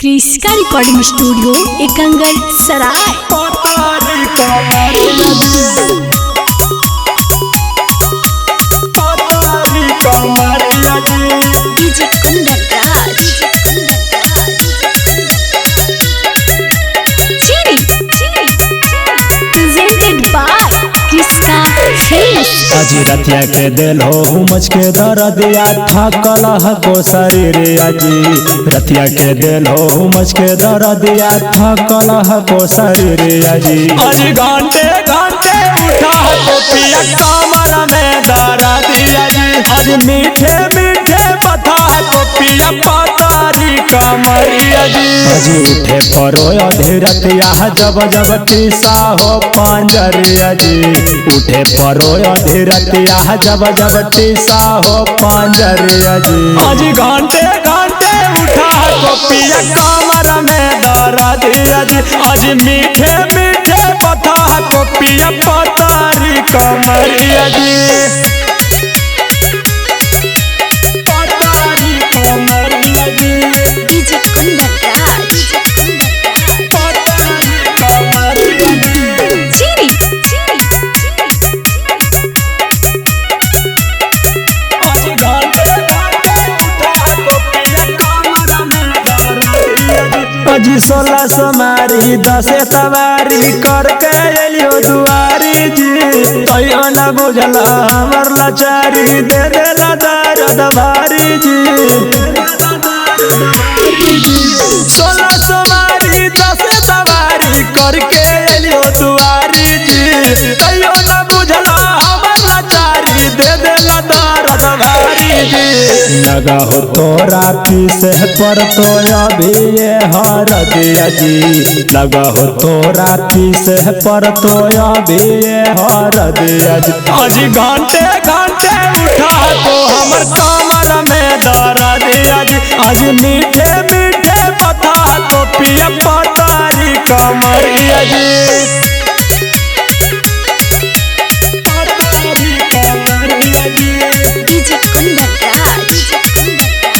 क्रिस्का recording studio Ekangar Sarai. DJ Kundan Raj presented by Kriska films. अजी रतिया के दिल हो उमच के दर्दिया थकल हको शरीर अजी रतिया के दिल हो उमच के दर्दिया थकल हको शरीर अजी अजी घंटे घंटे उठा को पिया कमर में दर्दिया जी अजी मीठे मीठे बता को पिया पतारी कमरिया जी अजी उठे परो अधीरतिया जब जब टीसा हो पांजरिया जी उठे परो अधीरतिया जब जब टीसा हो पांजरिया जी अजी घंटे घंटे उठा को पिया कमर में दर्दिया जी अजी मीठे मीठे बता को पिया पतारी कमरिया जी डीजे कुंदन राज अजी 16 समारी 10 तवारी करके एलियो दुआरी जी अयो न बुझल हमर लाचारी दे देला दर्द भारी जी 16 समारी 10 तवारी करके एलियो दुआरी जी अयो न बुझल हमर लाचारी दे देला दर्द भारी जी लगा हो तोरा पीसे पर तो अभी ये हर दिया जी लगा हो तोरा पीसे पर तो अभी ये हर दिया जी अजी घंटे घंटे उठा को हमर कमर में दर्द दिया जी अजी मीठे मीठे बता को पिया पतारी कमरिया जी डीजे कुंदन राज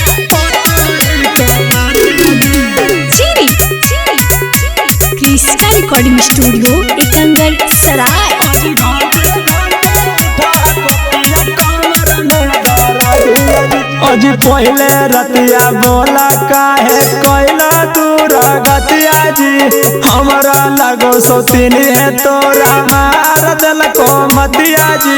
क्रिस्का रिकॉर्डिंग स्टूडियो एकंगर सराय। अजी पहले रतिया बोला काहे कोइला दूर गतिया जी हमरा लगो सोतिन है तोरा मार दिल को मतिया जी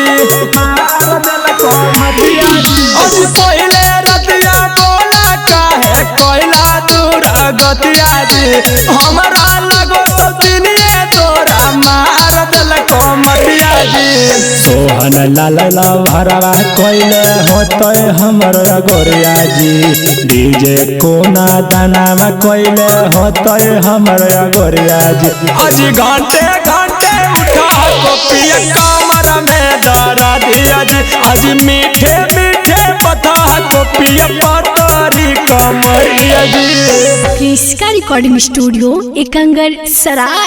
मार दिल को मतिया जी अजी पहले रतिया बोला काहे कोइला दूर गतिया जी हमरा लगो सोतिन है तोरा मार दिल को मतिया जी सोहन लाल भरवा कोइले होते हमर गोरिया जी डीजे कोना दानावा कोइले होते हमर गोरिया जी अजी घंटे घंटे उठा को पिया कमर में दर्दिया जी अजी मीठे मीठे बता को पिया पतारी कमरिया जी क्रिस्का रिकॉर्डिंग स्टूडियो एकंगर सराय।